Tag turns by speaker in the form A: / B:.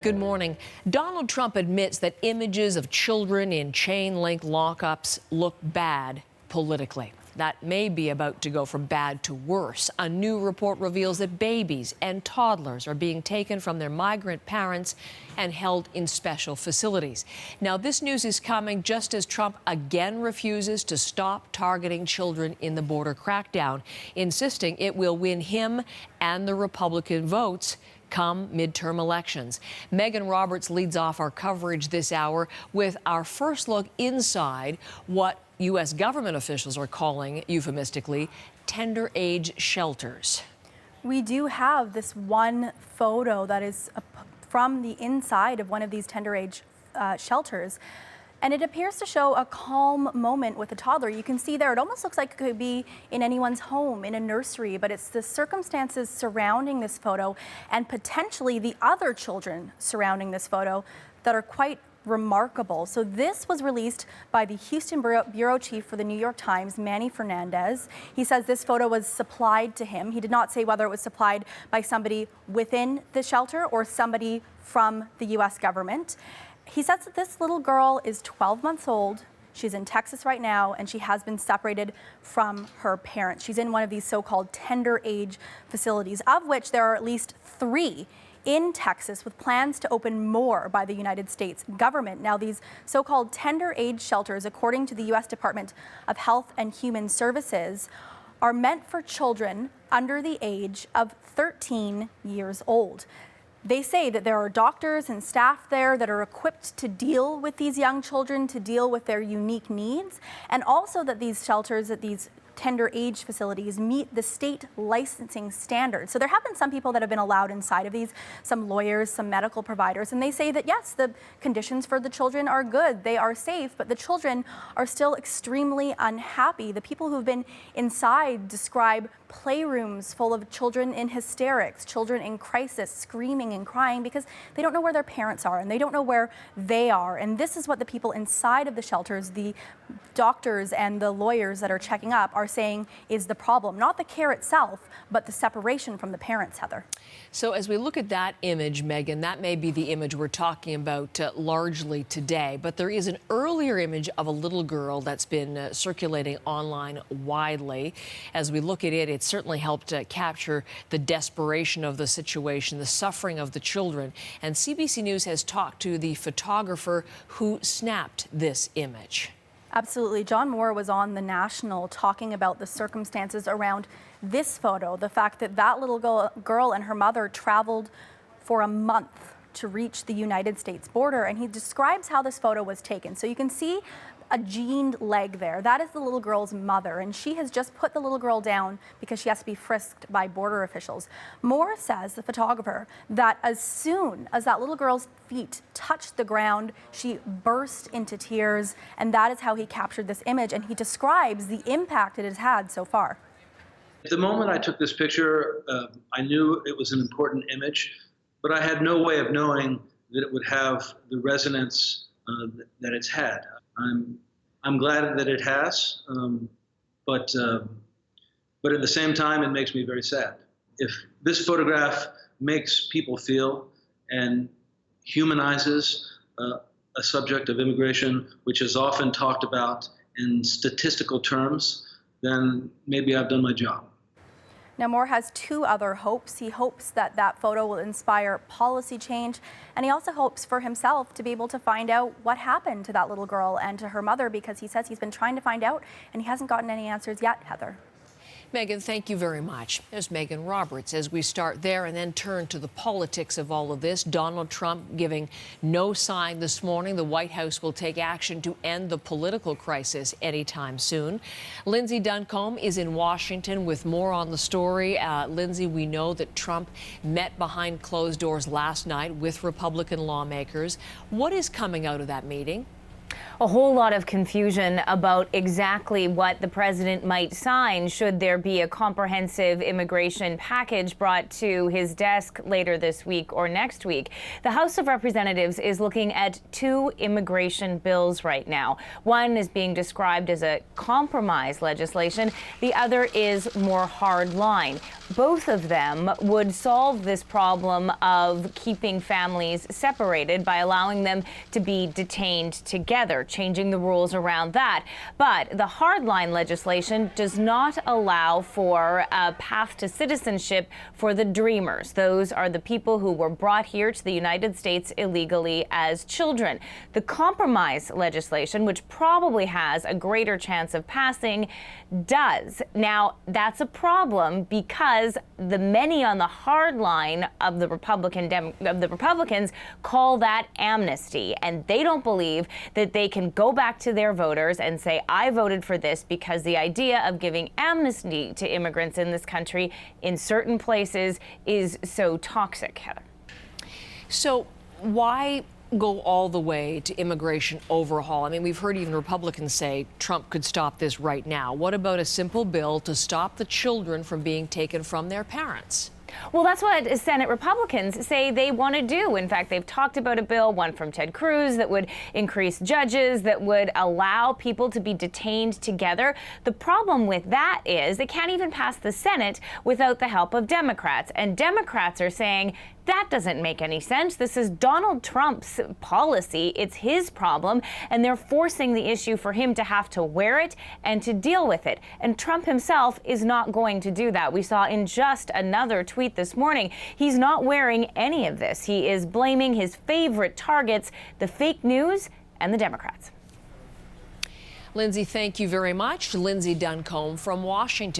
A: Good morning. Donald Trump admits that images of children in chain-link lockups look bad politically. That may be about to go from bad to worse. A new report reveals that babies and toddlers are being taken from their migrant parents and held in special facilities. Now, this news is coming just as Trump again refuses to stop targeting children in the border crackdown, insisting it will win him and the Republican votes come midterm elections. Megan Roberts leads off our coverage this hour with our first look inside what U.S. government officials are calling, euphemistically, tender age shelters.
B: We do have this one photo that is from the inside of one of these tender age shelters. And it appears to show a calm moment with a toddler. You can see there, it almost looks like it could be in anyone's home, in a nursery, but it's the circumstances surrounding this photo and potentially the other children surrounding this photo that are quite remarkable. So this was released by the Houston bureau chief for the New York Times, Manny Fernandez. He says this photo was supplied to him. He did not say whether it was supplied by somebody within the shelter or somebody from the U.S. government. He says that this little girl is 12 months old. She's in Texas right now, and she has been separated from her parents. She's in one of these so-called tender age facilities, of which there are at least 3 in Texas, with plans to open more by the United States government. Now, these so-called tender age shelters, according to the U.S. Department of Health and Human Services, are meant for children under the age of 13 years old. They say that there are doctors and staff there that are equipped to deal with these young children, to deal with their unique needs, and also that these shelters, that these tender age facilities meet the state licensing standards. So there have been some people that have been allowed inside of these, some lawyers, some medical providers, and they say that yes, the conditions for the children are good, they are safe, but the children are still extremely unhappy. The people who've been inside describe playrooms full of children in hysterics, children in crisis, screaming and crying because they don't know where their parents are and they don't know where they are. And this is what the people inside of the shelters, the doctors and the lawyers that are checking up, are saying is the problem. Not the care itself, but the separation from the parents, Heather.
A: So as we look at that image, Megan, that may be the image we're talking about largely today, but there is an earlier image of a little girl that's been circulating online widely. As we look at it, it certainly helped capture the desperation of the situation, the suffering of the children. And CBC News has talked to the photographer who snapped this image.
B: Absolutely. John Moore was on The National talking about the circumstances around this photo, the fact that that little girl and her mother traveled for a month to reach the United States border, and he describes how this photo was taken. So you can see a jeaned leg there. That is the little girl's mother, and she has just put the little girl down because she has to be frisked by border officials. Moore says, the photographer, that as soon as that little girl's feet touched the ground, she burst into tears, and that is how he captured this image, and he describes the impact it has had so far.
C: At the moment I took this picture, I knew it was an important image, but I had no way of knowing that it would have the resonance that it's had. I'm glad that it has, but at the same time, it makes me very sad. If this photograph makes people feel and humanizes a subject of immigration, which is often talked about in statistical terms, then maybe I've done my job.
B: Now, Moore has 2 other hopes. He hopes that that photo will inspire policy change, and he also hopes for himself to be able to find out what happened to that little girl and to her mother, because he says he's been trying to find out and he hasn't gotten any answers yet, Heather.
A: Megan, thank you very much. There's Megan Roberts. As we start there and then turn to the politics of all of this, Donald Trump giving no sign this morning the White House will take action to end the political crisis anytime soon. Lindsay Duncombe is in Washington with more on the story. Lindsay, we know that Trump met behind closed doors last night with Republican lawmakers. What is coming out of that meeting?
D: A whole lot of confusion about exactly what the president might sign should there be a comprehensive immigration package brought to his desk later this week or next week. The House of Representatives is looking at 2 immigration bills right now. One is being described as a compromise legislation. The other is more hard line. Both of them would solve this problem of keeping families separated by allowing them to be detained together, changing the rules around that. But the hardline legislation does not allow for a path to citizenship for the dreamers. Those are the people who were brought here to the United States illegally as children. The compromise legislation, which probably has a greater chance of passing, does. Now, that's a problem because the many on the hard line of the Republicans call that amnesty, and they don't believe that they can go back to their voters and say, I voted for this because the idea of giving amnesty to immigrants in this country in certain places is so toxic, Heather.
A: So why go all the way to immigration overhaul? I mean, we've heard even Republicans say Trump could stop this right now. What about a simple bill to stop the children from being taken from their parents?
D: Well, that's what Senate Republicans say they want to do. In fact, they've talked about a bill, one from Ted Cruz, that would increase judges, that would allow people to be detained together. The problem with that is it can't even pass the Senate without the help of Democrats. And Democrats are saying that doesn't make any sense. This is Donald Trump's policy. It's his problem, and they're forcing the issue for him to have to wear it and to deal with it. And Trump himself is not going to do that. We saw in just another tweet this morning, he's not wearing any of this. He is blaming his favorite targets, the fake news and the Democrats.
A: Lindsay, thank you very much. Lindsay Duncombe from Washington.